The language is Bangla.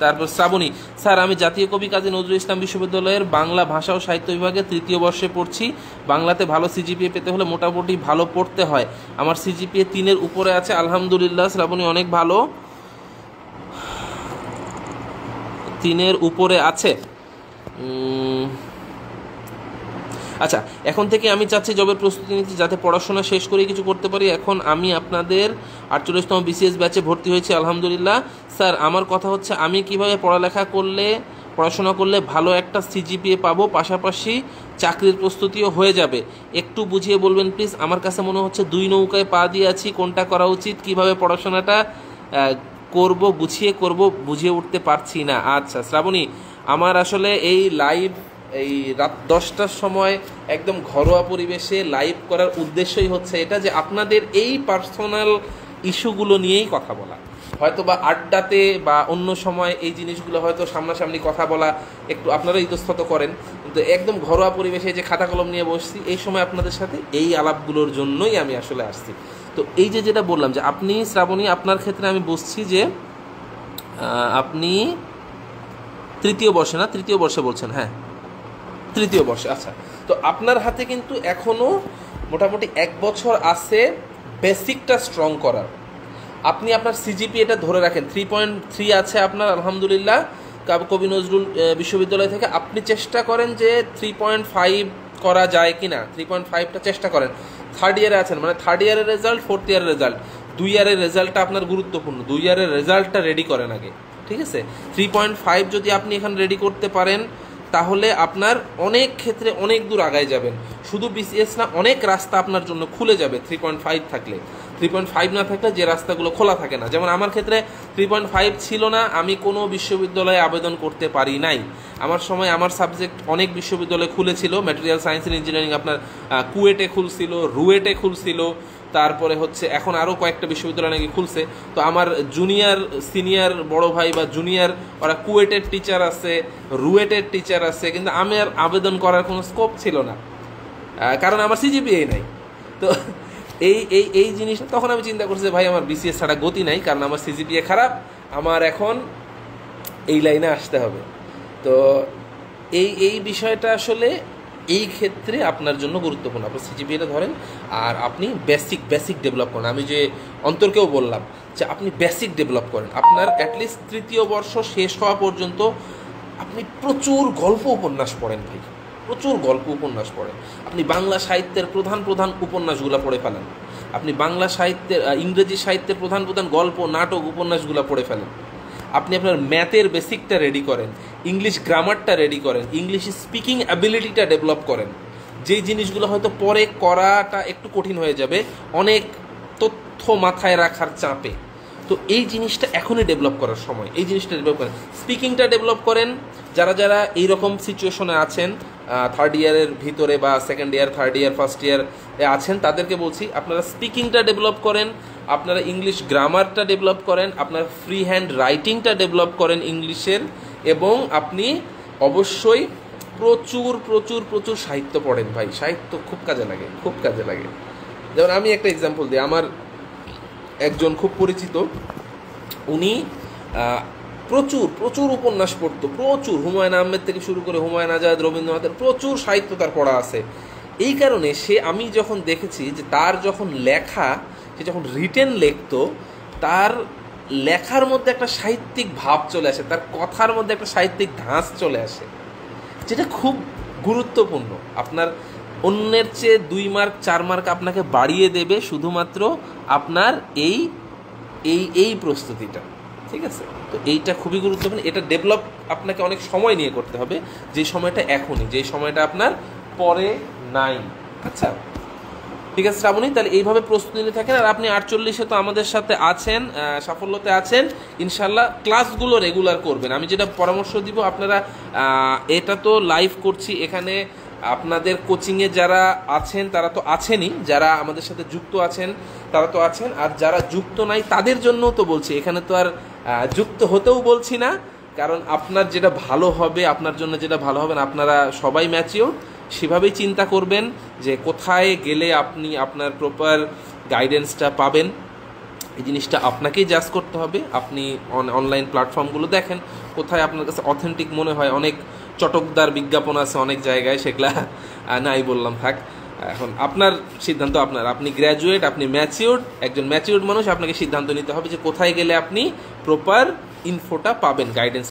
তারপর শ্রাবণী, স্যার আমি জাতীয় কবি কাজী নজরুল ইসলাম বিশ্ববিদ্যালয়ের বাংলা ভাষা ও সাহিত্য বিভাগে 3য় বর্ষে পড়ছি। বাংলাতে ভালো সিজিপিএ পেতে হলে মোটামুটি ভালো পড়তে হয়। আমার সিজিপিএ 3-এর উপরে আছে, আলহামদুলিল্লাহ শ্রাবণী, অনেক ভালো, 3-এর উপরে আছে। আচ্ছা, এখন থেকে আমি চাচ্ছি জবের প্রস্তুতি নিতে, যাতে পড়াশোনা শেষ করে কিছু করতে পারি। এখন আমি আপনাদের 48তম বিসিএস ব্যাচে ভর্তি হয়েছি, আলহামদুলিল্লাহ। স্যার আমার কথা হচ্ছে, আমি কিভাবে পড়াশোনা করলে ভালো একটা সিজিপিএ পাবো, পাশাপাশি চাকরির প্রস্তুতিও হয়ে যাবে, একটু বুঝিয়ে বলবেন প্লিজ। আমার কাছে মনে হচ্ছে 2 নৌকায় পা দিয়ে আছি, কোনটা করা উচিত, কিভাবে পড়াশোনাটা করব, গুছিয়ে করব, বুঝিয়ে উঠতে পারছি না। আচ্ছা শ্রাবণী, আমার আসলে এই লাইভ এই রাত 10টার সময় একদম ঘরোয়া পরিবেশে লাইভ করার উদ্দেশ্যই হচ্ছে এটা, যে আপনাদের এই পার্সোনাল ইস্যুগুলো নিয়েই কথা বলা। হয়তো বা আড্ডাতে বা অন্য সময় এই জিনিসগুলো হয়তো সামনাসামনি কথা বলা একটু আপনারা ইতস্তত করেন, কিন্তু একদম ঘরোয়া পরিবেশে যে খাতা কলম নিয়ে বসছি, এই সময় আপনাদের সাথে এই আলাপগুলোর জন্যই আমি আসলে আসছি। তো এই যে যেটা বললাম, যে আপনি শ্রাবণী, আপনার ক্ষেত্রে আমি বুঝছি যে আপনি 3য় বর্ষে, না 3য় বর্ষে বলছেন? হ্যাঁ, 3য় বর্ষে। আচ্ছা, তো আপনার হাতে কিন্তু এখনও মোটামুটি 1 বছর আছে বেসিকটা স্ট্রং করার। আপনি আপনার সিজিপিএটা ধরে রাখেন, 3.3 আছে আপনার, আলহামদুলিল্লাহ, কবি নজরুল বিশ্ববিদ্যালয় থেকে। আপনি চেষ্টা করেন যে 3.5 করা যায় কিনা, 3.5টা চেষ্টা করেন। 3rd ইয়ারে আছেন, মানে 3rd ইয়ারের রেজাল্ট, 4th ইয়ারের রেজাল্ট, 2 ইয়ারের রেজাল্টটা আপনার গুরুত্বপূর্ণ। 2 ইয়ারের রেজাল্টটা রেডি করেন আগে, ঠিক আছে? 3.5 যদি আপনি এখানে রেডি করতে পারেন, তাহলে আপনার অনেক ক্ষেত্রে অনেক দূর আগায় যাবেন। শুধু বিসিএস না, অনেক রাস্তা আপনার জন্য খুলে যাবে 3.5 থাকলে। 3.5 না থাকলে যে রাস্তাগুলো খোলা থাকে না, যেমন আমার ক্ষেত্রে 3.5 ছিল না, আমি কোনো বিশ্ববিদ্যালয়ে আবেদন করতে পারি নাই। আমার সময় আমার সাবজেক্ট অনেক বিশ্ববিদ্যালয় খুলেছিল, ম্যাটেরিয়াল সায়েন্স অ্যান্ড ইঞ্জিনিয়ারিং আপনার কুয়েটে খুলছিল, রুয়েটে খুলছিল, তারপরে হচ্ছে এখন আরও কয়েকটা বিশ্ববিদ্যালয় নাকি খুলছে। তো আমার জুনিয়র সিনিয়র বড় ভাই বা জুনিয়র, ওরা কুয়েটের টিচার আছে, রুয়েটের টিচার আছে, কিন্তু আমি আর আবেদন করার কোনো স্কোপ ছিল না, কারণ আমার সিজিপিএ নাই। তো এই জিনিসটা তখন আমি চিন্তা করছি, ভাই আমার বিসিএস ছাড়া গতি নাই, কারণ আমার সিজিপিএ খারাপ, আমার এখন এই লাইনে আসতে হবে। তো এই বিষয়টা আসলে এই ক্ষেত্রে আপনার জন্য গুরুত্বপূর্ণ। আপনার সিজিপিএটা ধরেন, আর আপনি বেসিক ডেভেলপ করেন। আমি যে অন্তরকেও বললাম যে আপনি বেসিক ডেভেলপ করেন। আপনার অ্যাটলিস্ট 3য় বর্ষ শেষ হওয়া পর্যন্ত আপনি প্রচুর গল্প উপন্যাস পড়েন ভাই, প্রচুর গল্প উপন্যাস পড়েন। আপনি বাংলা সাহিত্যের প্রধান উপন্যাসগুলো পড়ে ফেলেন। আপনি বাংলা সাহিত্যের, ইংরেজি সাহিত্যের প্রধান গল্প, নাটক, উপন্যাসগুলো পড়ে ফেলেন। আপনি আপনার ম্যাথের বেসিকটা রেডি করেন, ইংলিশ গ্রামারটা রেডি করেন, ইংলিশ স্পিকিং অ্যাবিলিটিটা ডেভেলপ করেন। যেই জিনিসগুলো হয়তো পরে করাটা একটু কঠিন হয়ে যাবে অনেক তথ্য মাথায় রাখার চাপে, তো এই জিনিসটা এখনই ডেভেলপ করার সময়। এই জিনিসটা ডেভেলপ করেন, স্পিকিংটা ডেভেলপ করেন। যারা এইরকম সিচুয়েশনে আছেন, 3rd ইয়ারের ভিতরে বা 2nd ইয়ার, 3rd ইয়ার, 1st ইয়ার আছেন, তাদেরকে বলছি আপনারা স্পিকিংটা ডেভেলপ করেন, আপনারা ইংলিশ গ্রামারটা ডেভেলপ করেন, আপনার ফ্রি হ্যান্ড রাইটিংটা ডেভেলপ করেন ইংলিশের, এবং আপনি অবশ্যই প্রচুর প্রচুর প্রচুর সাহিত্য পড়েন ভাই। সাহিত্য খুব কাজে লাগে, খুব কাজে লাগে। যেমন আমি একটা এক্সাম্পল দিই, আমার একজন খুব পরিচিত, উনি প্রচুর প্রচুর উপন্যাস পড়তো, প্রচুর, হুমায়ুন আহমেদ থেকে শুরু করে হুমায়ুন আজাদ, রবীন্দ্রনাথের প্রচুর সাহিত্য তার পড়া আছে। এই কারণে আমি যখন দেখেছি যে তার যখন লেখা, সে যখন রিটেন লিখতো, তার লেখার মধ্যে একটা সাহিত্যিক ভাব চলে আসে, তার কথার মধ্যে একটা সাহিত্যিক ধাঁচ চলে আসে, যেটা খুব গুরুত্বপূর্ণ। আপনার অন্যের চেয়ে 2 মার্ক 4 মার্ক আপনাকে বাড়িয়ে দেবে শুধুমাত্র আপনার এই প্রস্তুতিটা, ঠিক আছে? তো এইটা খুবই গুরুত্বপূর্ণ। এটা ডেভেলপ আপনাকে অনেক সময় নিয়ে করতে হবে, যে সময়টা এখনই, যে সময়টা আপনার পরে নাই। আচ্ছা ঠিক আছে শ্রাবণী, তাহলে এইভাবে প্রস্তুতি নিয়ে থাকেন। আর আপনি 48-এ তো আমাদের সাথে আছেন, সাফল্যতে আছেন, ইনশাল্লাহ ক্লাসগুলো রেগুলার করবেন। আমি যেটা পরামর্শ দিব, আপনারা এটা তো লাইভ করছি এখানে, আপনাদের কোচিংয়ে যারা আছেন তারা তো আছেনই, যারা আমাদের সাথে যুক্ত আছেন তারা তো আছেন, আর যারা যুক্ত নাই তাদের জন্যও তো বলছি। এখানে তো আর যুক্ত হতেও বলছি না, কারণ আপনার যেটা ভালো হবে, আপনার জন্য যেটা ভালো হবে না, আপনারা সবাই ম্যাচিওর, সেভাবেই চিন্তা করবেন যে কোথায় গেলে আপনি আপনার প্রপার গাইডেন্সটা পাবেন। এই জিনিসটা আপনাকেই জাজ করতে হবে। আপনি অনলাইন প্ল্যাটফর্মগুলো দেখেন, কোথায় আপনার কাছে অথেন্টিক মনে হয়। অনেক চটকদার বিজ্ঞাপন আছে অনেক জায়গায়, সেগুলা নাই বললাম থাক। এখন আপনার সিদ্ধান্ত আপনার, আপনি গ্র্যাজুয়েট, আপনি ম্যাচিউরড, একজন ম্যাচিউরড মানুষ, আপনাকে সিদ্ধান্ত নিতে হবে যে কোথায় গেলে আপনি প্রপার ইনফোটা পাবেন, গাইডেন্স